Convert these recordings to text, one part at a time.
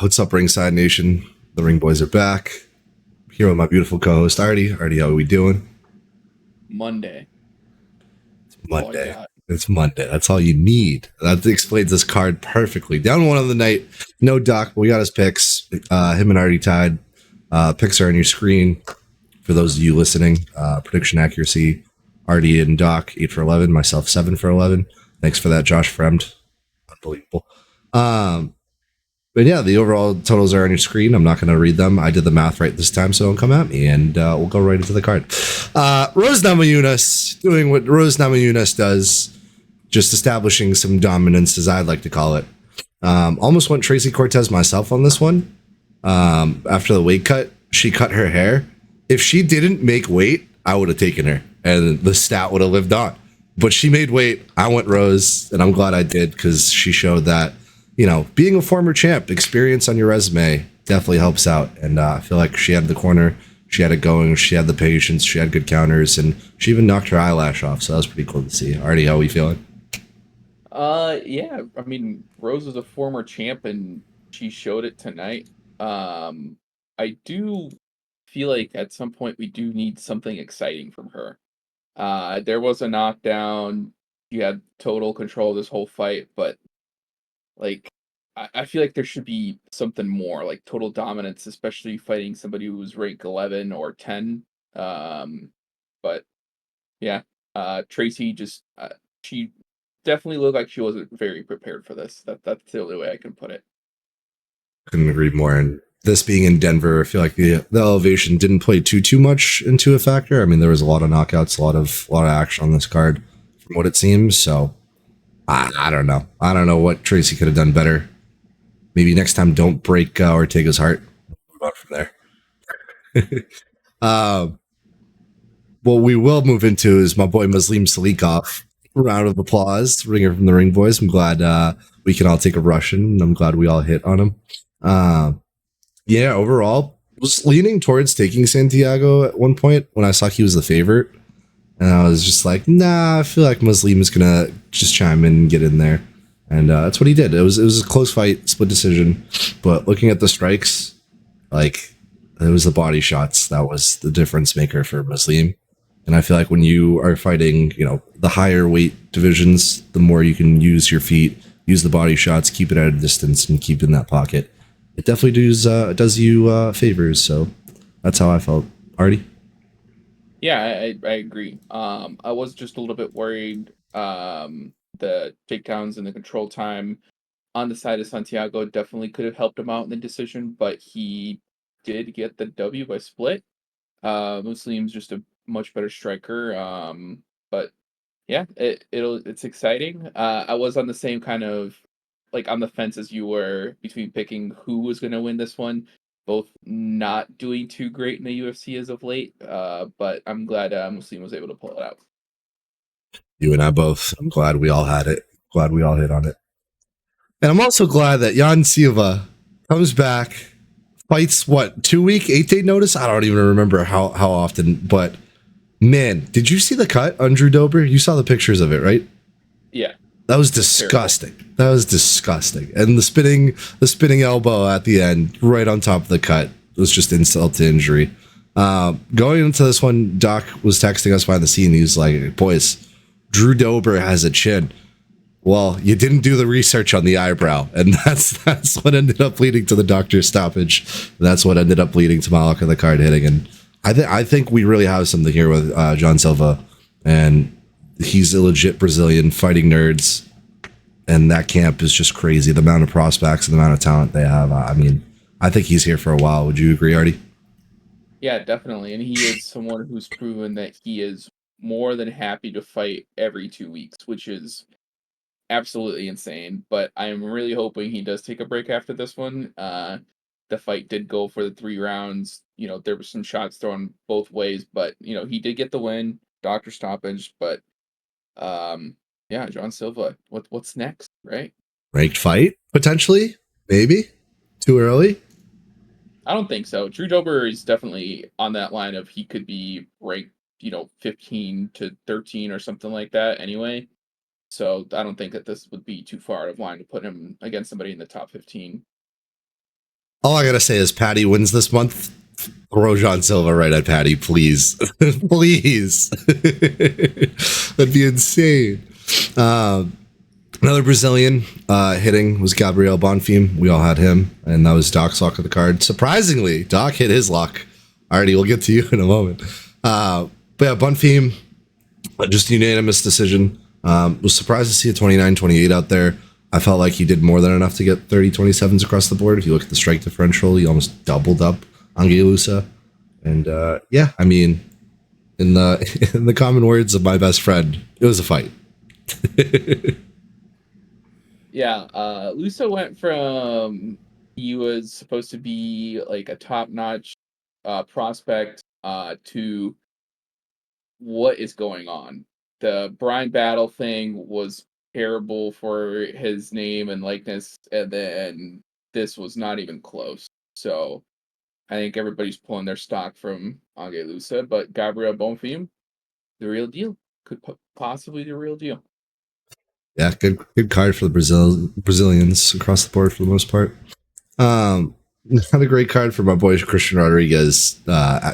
What's up, Ringside Nation? The Ring Boys are back. Here with my beautiful co-host Artie. Artie, how are we doing? Monday. It's That's all I Monday. got. It's Monday. That's all you need. That explains this card perfectly. Down one on the night. No Doc, but we got his picks. Him and Artie tied. Picks are on your screen. For those of you listening, prediction accuracy. Artie and Doc 8 for 11. Myself 7 for 11. Thanks for that, Josh Fremd. Unbelievable. Um, But yeah, the overall totals are on your screen. I'm not going to read them. I did the math right this time, so don't come at me. And we'll go right into the card. Rose Namajunas doing what Rose Namajunas does, just establishing some dominance, as I'd like to call it. Almost went Tracy Cortez myself on this one. After the weight cut, she cut her hair. If she didn't make weight, I would have taken her, and the stat would have lived on. But she made weight. I went Rose, and I'm glad I did because she showed that being a former champ, experience on your resume definitely helps out. And I feel like she had the corner, she had it going, she had the patience, she had good counters, and she even knocked her eyelash off. So that was pretty cool to see. Artie, how are we feeling? Yeah. I mean, Rose is a former champ, and she showed it tonight. Um, I do feel like at some point we do need something exciting from her. There was a knockdown. You had total control of this whole fight, but like, I feel like there should be something more, like total dominance, especially fighting somebody who's ranked 11 or 10. Um, but Yeah. Tracy just she definitely looked like she wasn't very prepared for this. That's the only way I can put it. Couldn't agree more. And this being in Denver, I feel like the elevation didn't play too much into a factor. I mean, there was a lot of knockouts, a lot of action on this card, from what it seems. So I don't know. I don't know what Tracy could have done better. Maybe next time, don't break Ortega's heart. Move on from there. Um, what we will move into is my boy Muslim Salikov. Round of applause, ringer from the Ring Boys. I'm glad we can all take a Russian, and I'm glad we all hit on him. Uh, yeah, overall, was leaning towards taking Santiago at one point when I saw he was the favorite, and I was just like, nah, I feel like Muslim is gonna just chime in and get in there, and that's what he did. It was a close fight, split decision, but looking at the strikes, like it was the body shots that was the difference maker for Muslim. And I feel like when you are fighting, the higher weight divisions, the more you can use your feet, use the body shots, keep it at a distance, and keep it in that pocket. It definitely does you favors. So that's how I felt. Artie? Yeah, I agree. I was just a little bit worried. The takedowns and the control time on the side of Santiago definitely could have helped him out in the decision, but he did get the W by split. Muslim's just a much better striker. But Yeah, it's exciting. I was on the same kind of like on the fence as you were between picking who was going to win this one. Both not doing too great in the UFC as of late. But I'm glad Muslim was able to pull it out. You and I both. I'm glad we all had it. Glad we all hit on it. And I'm also glad that Jan Silva comes back, fights what, 2 week, 8 day notice? I don't even remember how often, but man, did you see the cut on Drew Dober? You saw the pictures of it, right? Yeah, That was that's terrible. disgusting. That was disgusting. And the spinning elbow at the end, right on top of the cut, was just insult to injury. Going into this one, Doc was texting us behind the scene. He was like, "Boys, Drew Dober has a chin." Well, you didn't do the research on the eyebrow, and that's what ended up leading to the doctor's stoppage. That's what ended up leading to Malaka the card hitting. And I think we really have something here with John Silva, and he's a legit Brazilian fighting nerds, and that camp is just crazy. The amount of prospects and the amount of talent they have. I mean, I think he's here for a while. Would you agree, Artie? Yeah, definitely. And he is someone who's proven that he is more than happy to fight every 2 weeks, which is absolutely insane. But I'm really hoping he does take a break after this one. The fight did go for the 3 rounds. There were some shots thrown both ways, but he did get the win, doctor stoppage. But yeah, John Silva. What's next, right? Ranked fight potentially, maybe too early. I don't think so. Drew Dober is definitely on that line of he could be ranked, 15 to 13 or something like that. Anyway, so I don't think that this would be too far out of line to put him against somebody in the top 15. All I gotta say is Patty wins this month. Throw John Silva right at Patty, please. Please. That'd be insane. Um, Another Brazilian hitting was Gabriel Bonfim. We all had him, and that was Doc's lock of the card. Surprisingly, Doc hit his lock. Alrighty, we'll get to you in a moment. But yeah, Bonfim, just a unanimous decision. Was surprised to see a 29-28 out there. I felt like he did more than enough to get 30-27s across the board. If you look at the strike differential, he almost doubled up Angelusa. And yeah, I mean, in the in the common words of my best friend, it was a fight. Yeah, Lusa went from he was supposed to be like a top-notch prospect to what is going on. The Brian Battle thing was terrible for his name and likeness, and then this was not even close. So I think everybody's pulling their stock from Angelusa, but Gabriel Bonfim, the real deal, could possibly the real deal. Yeah, good card for the Brazilians across the board for the most part. Not a great card for my boy Christian Rodriguez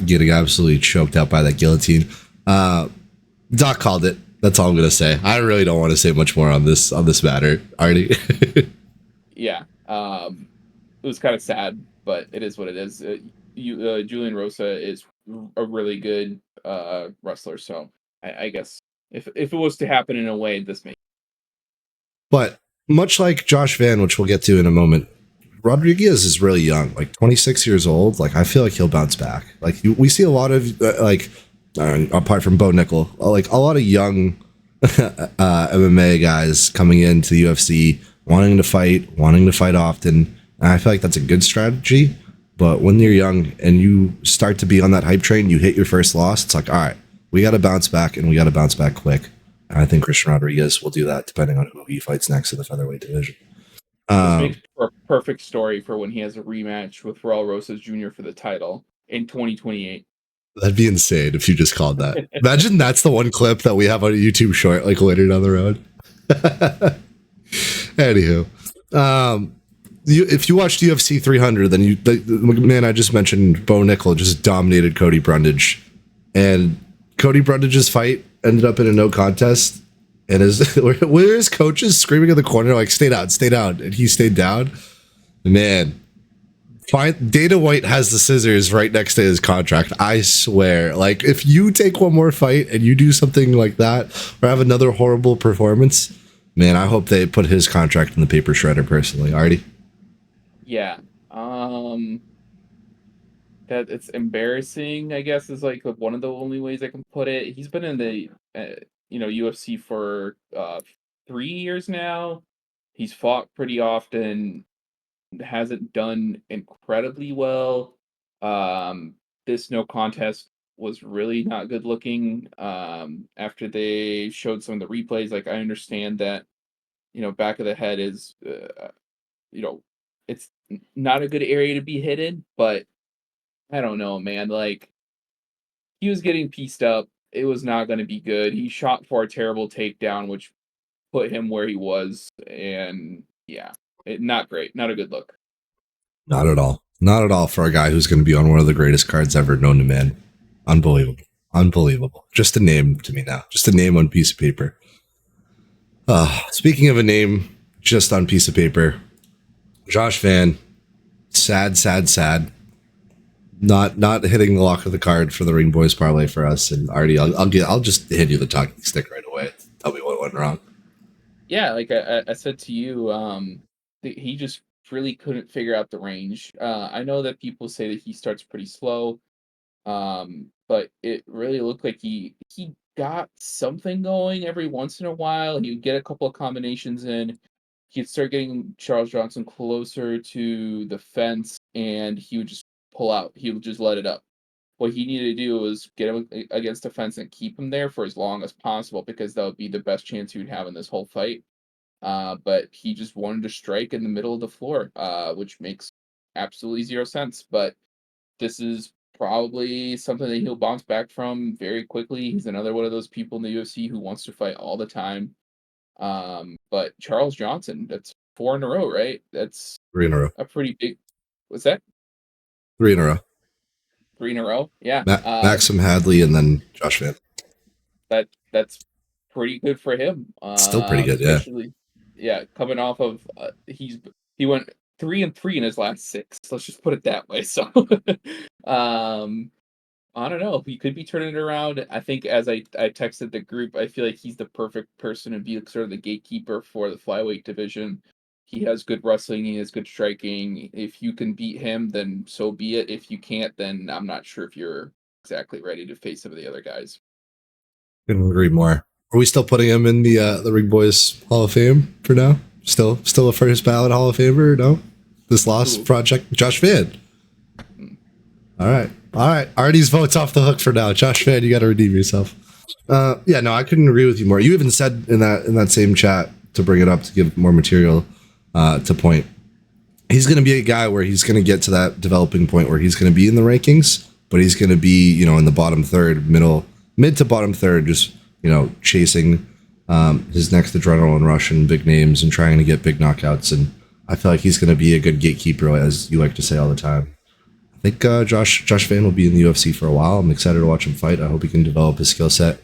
getting absolutely choked out by that guillotine. Doc called it. That's all I'm gonna say. I really don't want to say much more on this matter, Artie. Yeah, it was kind of sad, but it is what it is. Julian Rosa is a really good wrestler, so I guess if it was to happen in a way, this may. But much like Josh Van, which we'll get to in a moment, Rodriguez is really young, like 26 years old. Like I feel like he'll bounce back. Like we see a lot of apart from Bo Nickel, like a lot of young MMA guys coming into the UFC wanting to fight often. And I feel like that's a good strategy. But when you're young and you start to be on that hype train, you hit your first loss. It's like, all right, we got to bounce back, and we got to bounce back quick. And I think Christian Rodriguez will do that depending on who he fights next in the featherweight division. This makes Um, for a perfect story for when he has a rematch with Raul Rosas Jr. for the title in 2028. That'd be insane if you just called that. Imagine that's the one clip that we have on a YouTube short, like later down the road. Anywho, if you watched UFC 300, then the man I just mentioned, Bo Nickel, just dominated Cody Brundage, and Cody Brundage's fight ended up in a no contest. And where his coaches screaming in the corner like stay down, and he stayed down. Man, Dana White has the scissors right next to his contract. I swear. Like, if you take one more fight and you do something like that or have another horrible performance, man, I hope they put his contract in the paper shredder personally. Artie? Yeah. That it's embarrassing, I guess, is like one of the only ways I can put it. He's been in the UFC for 3 years now. He's fought pretty often, hasn't done incredibly well. Um, this no contest was really not good looking. After they showed some of the replays, like I understand that back of the head is you know it's not a good area to be hidden, but I don't know, man. Like he was getting pieced up. It was not going to be good. He shot for a terrible takedown, which put him where he was, and yeah, not great. Not a good look. Not at all. Not at all for a guy who's going to be on one of the greatest cards ever known to man. Unbelievable. Unbelievable. Just a name to me now. Just a name on a piece of paper. Speaking of a name just on piece of paper, Josh Van, sad, sad, sad. Not hitting the lock of the card for the Ring Boys parlay for us. And Artie, I'll just hit you the talking stick right away. Tell me what went wrong. Yeah, like I said to you, he just really couldn't figure out the range. I know that people say that he starts pretty slow, but it really looked like he got something going every once in a while. He would get a couple of combinations in. He'd start getting Charles Johnson closer to the fence, and he would just pull out. He would just let it up. What he needed to do was get him against the fence and keep him there for as long as possible because that would be the best chance he would have in this whole fight. But he just wanted to strike in the middle of the floor, which makes absolutely zero sense. But this is probably something that he'll bounce back from very quickly. He's another one of those people in the UFC who wants to fight all the time. But Charles Johnson, that's four in a row, right? That's Three in a row. a pretty big. Was that 3 in a row. 3 in a row? Yeah. Maxim Hadley and then Josh Van. That's pretty good for him. Still pretty good, yeah. Especially, yeah, coming off of he went 3-3 in his last 6. Let's just put it that way. So, um, I don't know. He could be turning it around. I think as I texted the group, I feel like he's the perfect person to be like sort of the gatekeeper for the flyweight division. He has good wrestling. He has good striking. If you can beat him, then so be it. If you can't, then I'm not sure if you're exactly ready to face some of the other guys. Couldn't agree more. Are we still putting him in the Ring Boys Hall of Fame for now? Still a first ballot Hall of Famer? No, this lost Ooh. project, Josh Van. Mm. All right. Artie's vote's off the hook for now. Josh Van, you got to redeem yourself. Yeah, no, I couldn't agree with you more. You even said in that same chat to bring it up to give more material to point. He's going to be a guy where he's going to get to that developing point where he's going to be in the rankings, but he's going to be, in the bottom third, mid to bottom third, just, chasing his next adrenaline rush and big names and trying to get big knockouts. And I feel like he's going to be a good gatekeeper, as you like to say all the time. I think Josh Van will be in the UFC for a while. I'm excited to watch him fight. I hope he can develop his skill set,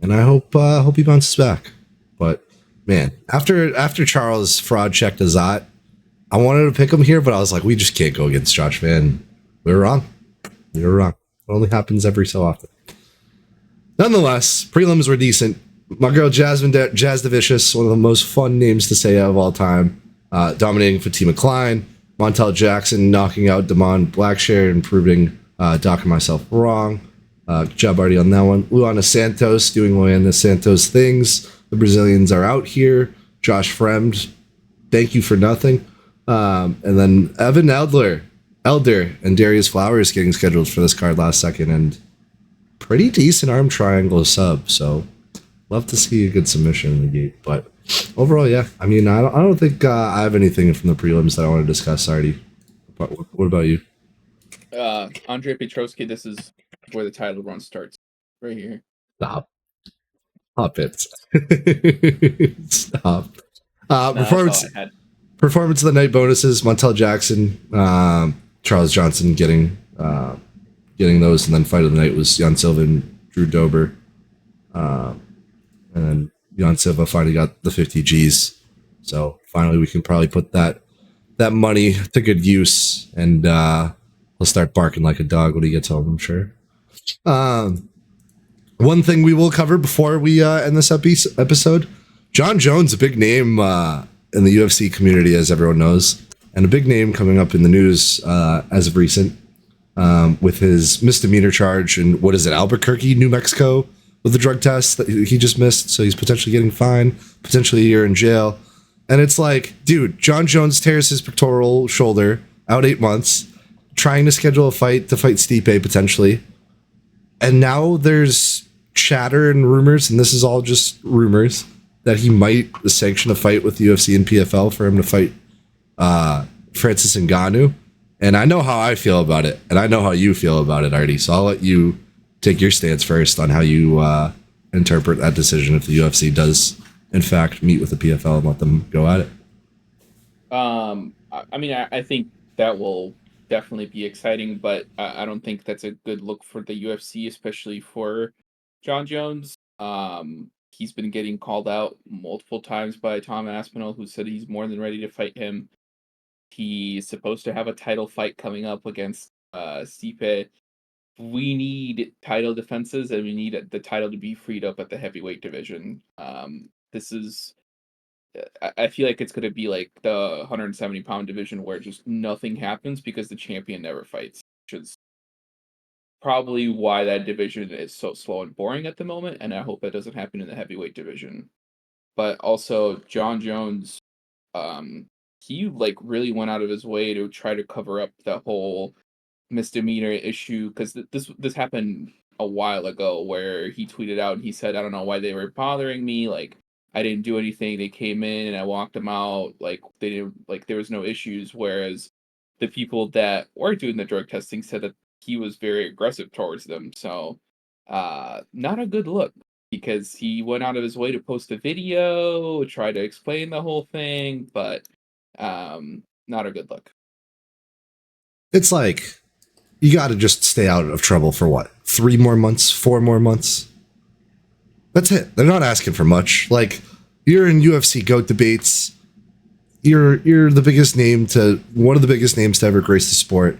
and I hope he bounces back. But man, after Charles fraud checked Azat, I wanted to pick him here, but I was like, we just can't go against Josh Van. We were wrong. We were wrong. It only happens every so often. Nonetheless, prelims were decent. My girl Jazz Devicious, one of the most fun names to say of all time, dominating Fatima Klein. Montel Jackson knocking out Damon Blackshear and proving Doc and myself wrong. Good job, Artie, on that one. Luana Santos doing Luana Santos things. The Brazilians are out here. Josh Fremd, thank you for nothing. And then Evan Elder, and Darius Flowers getting scheduled for this card last second, and pretty decent arm triangle sub. So love to see a good submission in the gate. But overall, yeah. I mean, I don't think I have anything from the prelims that I want to discuss already. What about you? Andre Petrovsky, this is where the title run starts. Right here. Stop. Stop it. Stop. No, that's all I had. Performance of the night bonuses: Montel Jackson, Charles Johnson getting those, and then fight of the night was Jan Silva and Drew Dober, and then Jan Silva finally got the 50 G's. So finally, we can probably put that money to good use, and he'll start barking like a dog when he gets home, I'm sure. One thing we will cover before we end this episode: Jon Jones, a big name in the UFC community, as everyone knows, and a big name coming up in the news as of recent, with his misdemeanor charge in, what is it, Albuquerque, New Mexico, with the drug test that he just missed. So he's potentially getting fined, potentially a year in jail. And it's like, dude, Jon Jones tears his pectoral shoulder, out 8 months, trying to schedule a fight to fight Stipe potentially. And now there's chatter and rumors, and this is all just rumors, that he might sanction a fight with the UFC and PFL for him to fight Francis Ngannou. And I know how I feel about it, and I know how you feel about it, Artie. So I'll let you take your stance first on how you interpret that decision if the UFC does, in fact, meet with the PFL and let them go at it. I mean, I think that will definitely be exciting, but I don't think that's a good look for the UFC, especially for Jon Jones. He's been getting called out multiple times by Tom Aspinall, who said he's more than ready to fight him. He's supposed to have a title fight coming up against Stipe. We need title defenses, and we need the title to be freed up at the heavyweight division. This is I feel like it's going to be like the 170-pound division where just nothing happens because the champion never fights, which is probably why that division is so slow and boring at the moment. And I hope that doesn't happen in the heavyweight division. But also, Jon Jones, um, he like really went out of his way to try to cover up the whole misdemeanor issue because this happened a while ago where he tweeted out and he said, I don't know why they were bothering me, like I didn't do anything, they came in and I walked them out, like they didn't, like there was no issues, whereas the people that were doing the drug testing said that he was very aggressive towards them. So not a good look, because he went out of his way to post a video, try to explain the whole thing, but not a good look. it's like you got to just stay out of trouble for what? 3 more months, 4 more months. That's it. They're not asking for much. Like, you're in UFC GOAT debates. You're the biggest name to one of the biggest names to ever grace the sport,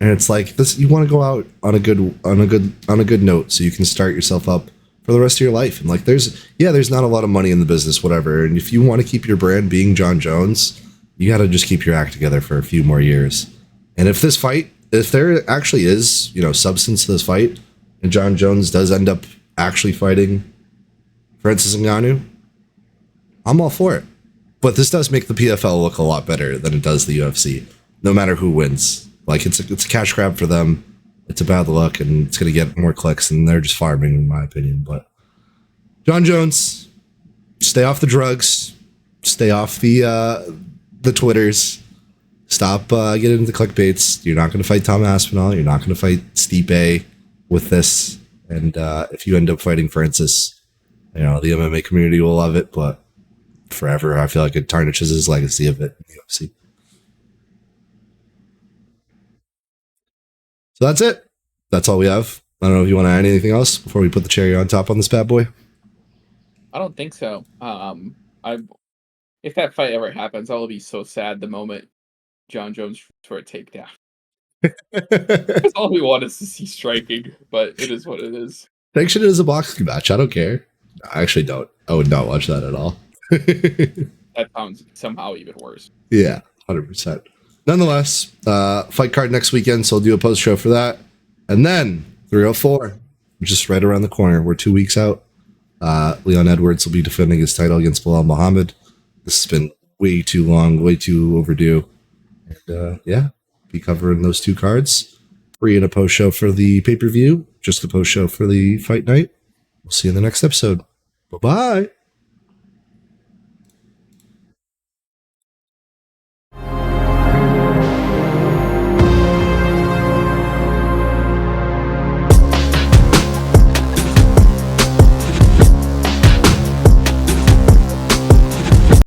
and it's like this. You want to go out on a good note, so you can start yourself up for the rest of your life. And like, there's not a lot of money in the business, whatever. And if you want to keep your brand being Jon Jones, you got to just keep your act together for a few more years. And if there actually is, substance to this fight, and Jon Jones does end up actually fighting Francis Ngannou, I'm all for it. But this does make the PFL look a lot better than it does the UFC, no matter who wins. Like, it's a cash grab for them. It's a bad luck, and it's going to get more clicks, and they're just farming, in my opinion. But Jon Jones, stay off the drugs, stay off the Twitters, stop getting into clickbaits. You're not going to fight Tom Aspinall. You're not going to fight Stipe with this. And if you end up fighting Francis, the MMA community will love it, but forever, I feel like it tarnishes his legacy of it in the UFC. So that's it. That's all we have. I don't know if you want to add anything else before we put the cherry on top on this bad boy. I don't think so. I if that fight ever happens, I'll be so sad the moment Jon Jones for a takedown. Because all we want is to see striking, but it is what it is. Sanction it as a boxing match. I don't care. I actually don't. I would not watch that at all. That sounds somehow even worse. Yeah, 100%. Nonetheless, fight card next weekend, so I'll do a post show for that. And then 304, just right around the corner. We're 2 weeks out. Leon Edwards will be defending his title against Bilal Muhammad. This has been way too long, way too overdue. And be covering those 2 cards. Free in a post show for the pay-per-view, just the post show for the fight night. We'll see you in the next episode. Bye-bye.